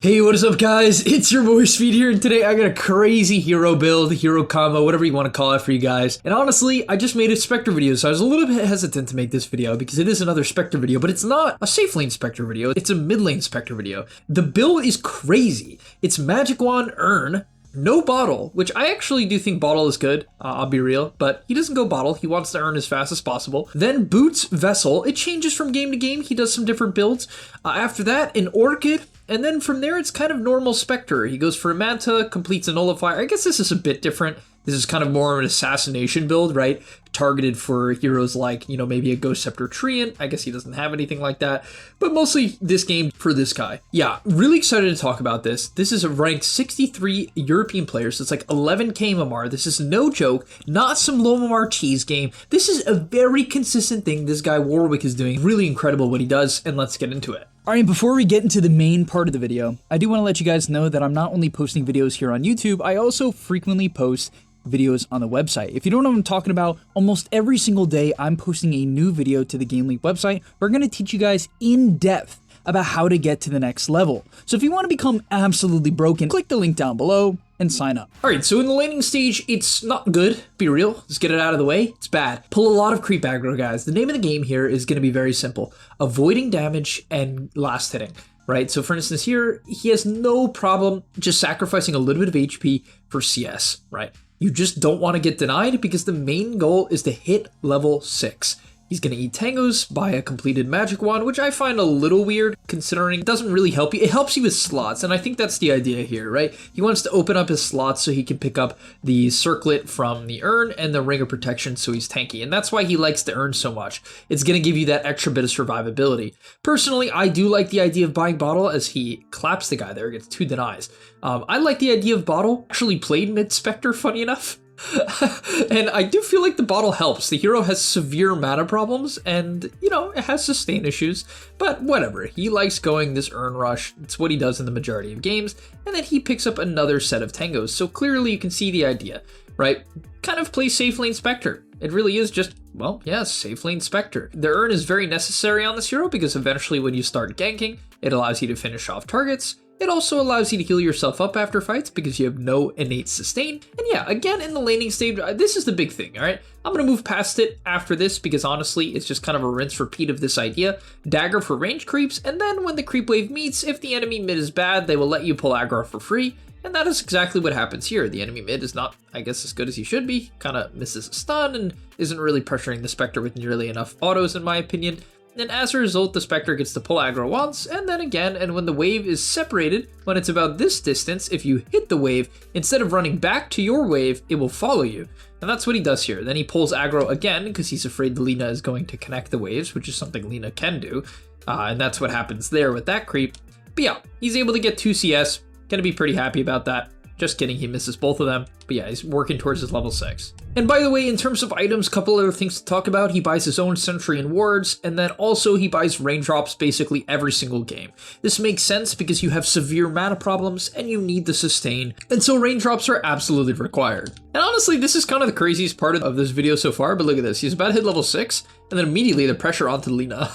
Hey, what is up guys? It's your boy Speed here, and today I got a crazy hero build, hero combo, whatever you want to call it for you guys. And honestly, I just made a Spectre video, so I was a little bit hesitant to make this video because it is another Spectre video, but it's not a safe lane Spectre video, it's a mid lane Spectre video. The build is crazy. It's Magic Wand Urn, no bottle, which I actually do think bottle is good, I'll be real, but he doesn't go bottle, he wants to earn as fast as possible. Then boots Vessel, it changes from game to game, he does some different builds. After that, an Orchid. And then from there, it's kind of normal Spectre. He goes for a Manta, completes a Nullifier. I guess this is a bit different. This is kind of more of an assassination build, right? Targeted for heroes like, you know, maybe a Ghost Scepter Treant. I guess he doesn't have anything like that. But mostly this game for this guy. Yeah, really excited to talk about this. This is a ranked 63 European player, so it's like 11k MMR. This is no joke, not some low MMR cheese game. This is a very consistent thing this guy Warwick is doing. Really incredible what he does, and let's get into it. Alright, before we get into the main part of the video, I do want to let you guys know that I'm not only posting videos here on YouTube, I also frequently post videos on the website. If you don't know what I'm talking about, almost every single day I'm posting a new video to the gameleap website. We're going to teach you guys in depth about how to get to the next level. So if you want to become absolutely broken, click the link down below and sign up. Alright, so in the laning stage, it's not good, be real, let's get it out of the way, it's bad. Pull a lot of creep aggro, guys. The name of the game here is going to be very simple. Avoiding damage and last hitting, right? So for instance here, he has no problem just sacrificing a little bit of HP for CS, right? You just don't want to get denied because the main goal is to hit level 6. He's going to eat tangos, buy a completed magic wand, which I find a little weird considering it doesn't really help you. It helps you with slots, and I think that's the idea here, right? He wants to open up his slots so he can pick up the circlet from the urn and the ring of protection so he's tanky, and that's why he likes the urn so much. It's going to give you that extra bit of survivability. Personally, I do like the idea of buying bottle as he claps the guy there, gets 2 denies. I like the idea of bottle. Actually played mid Spectre, funny enough. And I do feel like the bottle helps. The hero has severe mana problems and, you know, it has sustain issues, but whatever. He likes going this urn rush. It's what he does in the majority of games. And then he picks up another set of tangos. So clearly you can see the idea, right? Kind of play safe lane Spectre. It really is just, well, yeah, safe lane Spectre. The urn is very necessary on this hero because eventually when you start ganking, it allows you to finish off targets. It also allows you to heal yourself up after fights because you have no innate sustain. And yeah, again, in the laning stage, this is the big thing, all right? I'm going to move past it after this because honestly, it's just kind of a rinse repeat of this idea. Dagger for range creeps, and then when the creep wave meets, if the enemy mid is bad, they will let you pull aggro for free. And that is exactly what happens here. The enemy mid is not, I guess, as good as he should be. Kind of misses a stun and isn't really pressuring the Spectre with nearly enough autos, in my opinion. And as a result, the Spectre gets to pull aggro once, and then again, and when the wave is separated, when it's about this distance, if you hit the wave, instead of running back to your wave, it will follow you. And that's what he does here. Then he pulls aggro again, because he's afraid the Lina is going to connect the waves, which is something Lina can do. And that's what happens there with that creep. But yeah, he's able to get 2 CS, gonna be pretty happy about that. Just kidding, he misses both of them. But yeah, he's working towards his level 6. And by the way, in terms of items, a couple other things to talk about. He buys his own sentry and wards, and then also he buys raindrops basically every single game. This makes sense because you have severe mana problems and you need the sustain, and so raindrops are absolutely required. And honestly, this is kind of the craziest part of this video so far, but look at this. He's about to hit level 6, and then immediately the pressure onto Lina.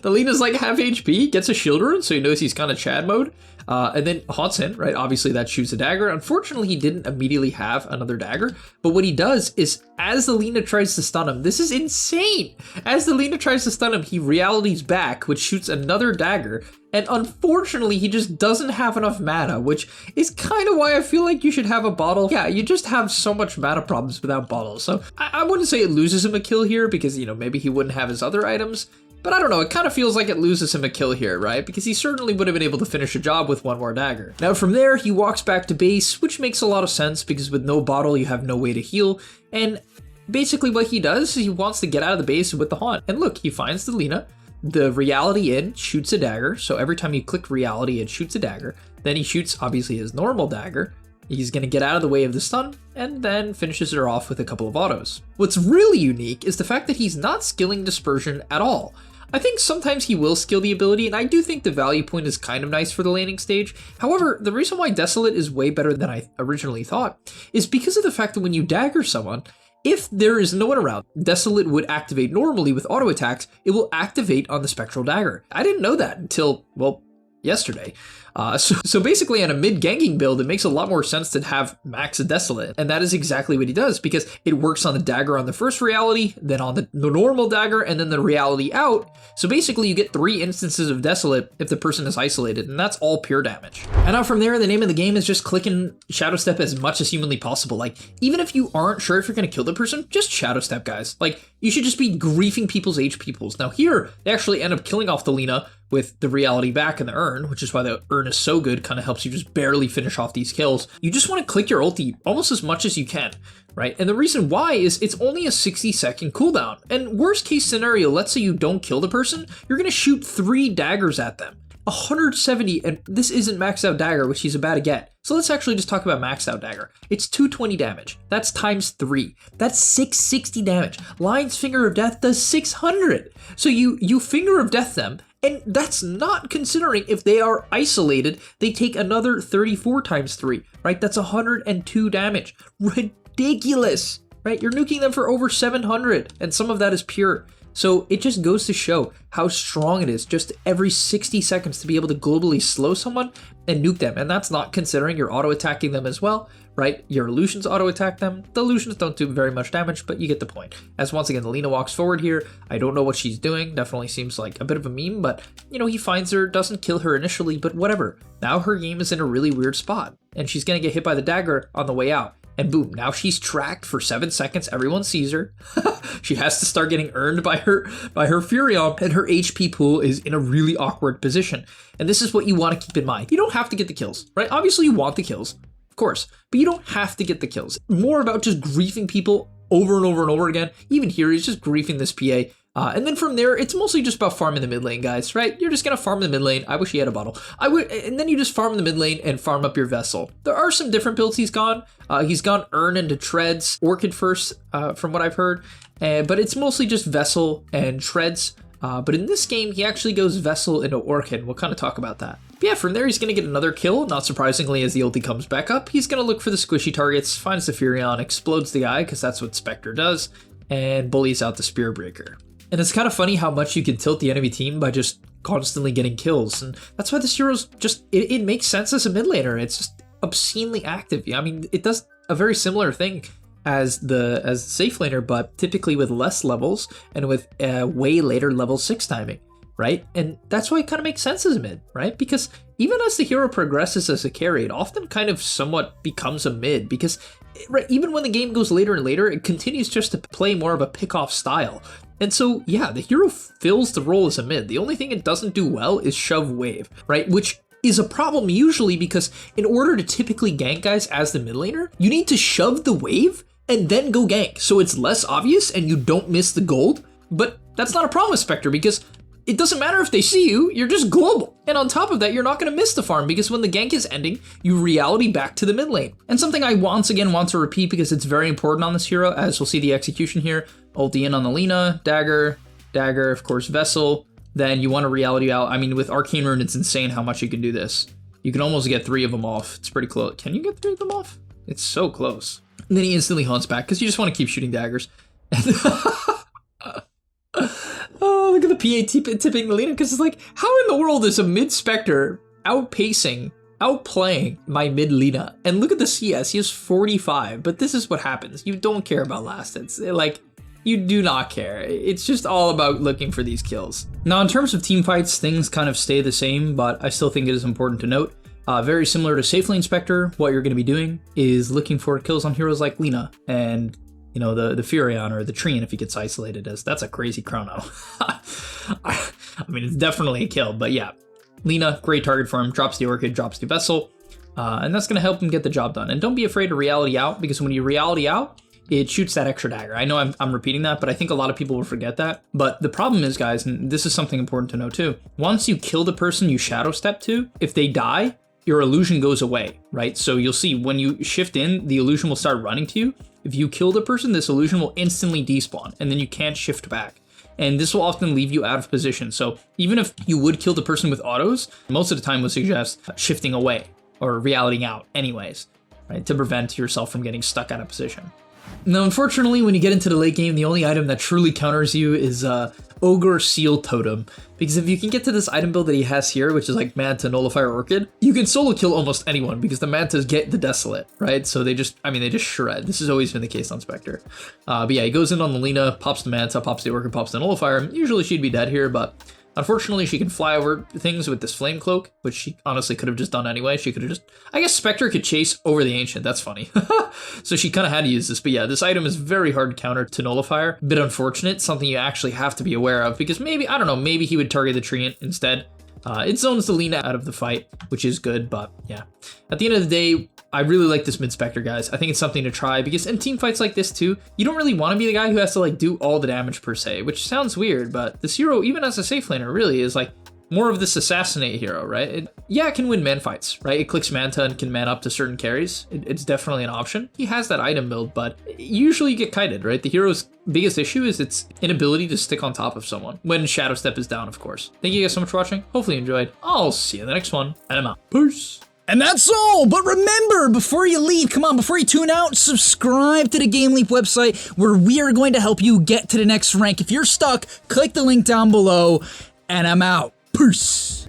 The Lina's like half HP, gets a shield rune, so he knows he's kind of Chad mode. And then haunts in, right? Obviously that shoots a dagger. Unfortunately, he didn't immediately have another dagger, but what he does is as the Lina tries to stun him, this is insane. As the Lina tries to stun him, he realities back, which shoots another dagger. And unfortunately, he just doesn't have enough mana, which is kind of why I feel like you should have a bottle. Yeah, you just have so much mana problems without bottles. So I wouldn't say it loses him a kill here because, you know, maybe he wouldn't have his other items. But I don't know, it kind of feels like it loses him a kill here, right? Because he certainly would have been able to finish a job with 1 more dagger. Now from there, he walks back to base, which makes a lot of sense because with no bottle, you have no way to heal. And basically what he does is he wants to get out of the base with the haunt. And look, he finds the Lina, the reality in, shoots a dagger. So every time you click reality, it shoots a dagger. Then he shoots, obviously, his normal dagger. He's going to get out of the way of the stun, and then finishes her off with a couple of autos. What's really unique is the fact that he's not skilling dispersion at all. I think sometimes he will skill the ability, and I do think the value point is kind of nice for the laning stage. However, the reason why Desolate is way better than I originally thought is because of the fact that when you dagger someone, if there is no one around, Desolate would activate normally with auto attacks. It will activate on the Spectral Dagger. I didn't know that until, well, yesterday. So basically on a mid ganking build, it makes a lot more sense to have Max Desolate. And that is exactly what he does, because it works on the dagger on the first reality, then on the normal dagger, and then the reality out. So basically you get 3 instances of Desolate if the person is isolated, and that's all pure damage. And now from there, the name of the game is just clicking Shadow Step as much as humanly possible. Like, even if you aren't sure if you're going to kill the person, just Shadow Step, guys. Like, you should just be griefing people's HP pools. Now here, they actually end up killing off the Lina with the reality back in the urn, which is why the urn is so good, kind of helps you just barely finish off these kills. You just want to click your ulti almost as much as you can, right? And the reason why is it's only a 60-second cooldown. And worst case scenario, let's say you don't kill the person, you're going to shoot 3 daggers at them. 170, and this isn't maxed out dagger, which he's about to get. So let's actually just talk about maxed out dagger. It's 220 damage. That's times 3. That's 660 damage. Lion's Finger of Death does 600. So you Finger of Death them, and that's not considering if they are isolated, they take another 34 times 3, right? That's 102 damage. Ridiculous, right? You're nuking them for over 700, and some of that is pure. So it just goes to show how strong it is just every 60 seconds to be able to globally slow someone and nuke them. And that's not considering you're auto-attacking them as well, right? Your illusions auto-attack them. The illusions don't do very much damage, but you get the point. As once again, the Lina walks forward here. I don't know what she's doing. Definitely seems like a bit of a meme, but you know, he finds her, doesn't kill her initially, but whatever. Now her game is in a really weird spot, and she's gonna get hit by the dagger on the way out. And boom, now she's tracked for 7 seconds. Everyone sees her. She has to start getting earned by her Furion, and her HP pool is in a really awkward position. And this is what you want to keep in mind. You don't have to get the kills, right? Obviously you want the kills, of course, but you don't have to get the kills. More about just griefing people over and over and over again. Even here, he's just griefing this PA. And then from there, it's mostly just about farming the mid lane, guys, right? You're just going to farm the mid lane. I wish he had a bottle. And then you just farm the mid lane and farm up your vessel. There are some different builds he's gone. He's gone Urn into Treads, Orchid first, from what I've heard. But it's mostly just Vessel and Treads. But in this game, he actually goes Vessel into Orchid. We'll kind of talk about that. But yeah, from there, he's going to get another kill. Not surprisingly, as the ulti comes back up, he's going to look for the squishy targets, finds the Furion, explodes the guy, because that's what Spectre does, and bullies out the Spear Breaker. And it's kind of funny how much you can tilt the enemy team by just constantly getting kills. And that's why this hero's just, it makes sense as a mid laner. It's just obscenely active. I mean, it does a very similar thing as the safe laner, but typically with less levels and with way later level 6 timing, right? And that's why it kind of makes sense as a mid, right? Because even as the hero progresses as a carry, it often kind of somewhat becomes a mid, because even when the game goes later and later, it continues just to play more of a pick-off style. And so, yeah, the hero fills the role as a mid. The only thing it doesn't do well is shove wave, right? Which is a problem usually because in order to typically gank guys as the mid laner, you need to shove the wave and then go gank. So it's less obvious and you don't miss the gold. But that's not a problem with Spectre, because it doesn't matter if they see you, you're just global. And on top of that, you're not going to miss the farm, because when the gank is ending, you reality back to the mid lane. And something I once again want to repeat, because it's very important on this hero, as we'll see the execution here. Ulti in on the Lina, dagger, of course, Vessel. Then you want to reality out. I mean, with Arcane Rune, it's insane how much you can do this. You can almost get 3 of them off. It's pretty close. Can you get 3 of them off? It's so close. And then he instantly hunts back, because you just want to keep shooting daggers. Oh, look at the PA tipping the Lina, because it's like, how in the world is a mid Spectre outpacing, outplaying my mid Lina? And look at the CS, he has 45, but this is what happens. You don't care about last hits. Like, you do not care. It's just all about looking for these kills. Now, in terms of team fights, things kind of stay the same, but I still think it is important to note. Very similar to Safe Lane Spectre, what you're going to be doing is looking for kills on heroes like Lina and, you know, the Furion or the Treant if he gets isolated, as that's a crazy chrono. I mean, it's definitely a kill, but yeah. Lina, great target for him, drops the Orchid, drops the Vessel, and that's going to help him get the job done. And don't be afraid to reality out, because when you reality out, it shoots that extra dagger. I know I'm repeating that, but I think a lot of people will forget that. But the problem is, guys, and this is something important to know too, once you kill the person you shadow step to, if they die, your illusion goes away, right? So you'll see when you shift in, the illusion will start running to you. If you kill the person, this illusion will instantly despawn, and then you can't shift back. And this will often leave you out of position. So even if you would kill the person with autos, most of the time would suggest shifting away or realitying out anyways, right? To prevent yourself from getting stuck out of position. Now, unfortunately, when you get into the late game, the only item that truly counters you is Ogre Seal Totem. Because if you can get to this item build that he has here, which is like Manta, Nullifier, Orchid, you can solo kill almost anyone because the Mantas get the Desolate, right? So they just shred. This has always been the case on Spectre. But yeah, he goes in on the Lina, pops the Manta, pops the Orchid, pops the Nullifier. Usually she'd be dead here, but unfortunately, she can fly over things with this Flame Cloak, which she honestly could have just done anyway. She could have just... I guess Spectre could chase over the Ancient. That's funny. So she kind of had to use this. But yeah, this item is very hard to counter to Nullifier. A bit unfortunate. Something you actually have to be aware of. Because maybe, I don't know, maybe he would target the Treant instead. It zones the Lina out of the fight, which is good. But yeah, at the end of the day, I really like this mid-Spectre, guys. I think it's something to try because in team fights like this too, you don't really want to be the guy who has to like do all the damage per se, which sounds weird, but this hero, even as a safe laner, really is like more of this assassinate hero, right? It can win man fights, right? It clicks Manta and can man up to certain carries. It's definitely an option. He has that item build, but usually you get kited, right? The hero's biggest issue is its inability to stick on top of someone when Shadow Step is down, of course. Thank you guys so much for watching. Hopefully you enjoyed. I'll see you in the next one, and I'm out. Peace. And that's all, but remember, before you leave, come on, before you tune out, subscribe to the gameleap website where we are going to help you get to the next rank. If you're stuck, click the link down below, and I'm out. Peace.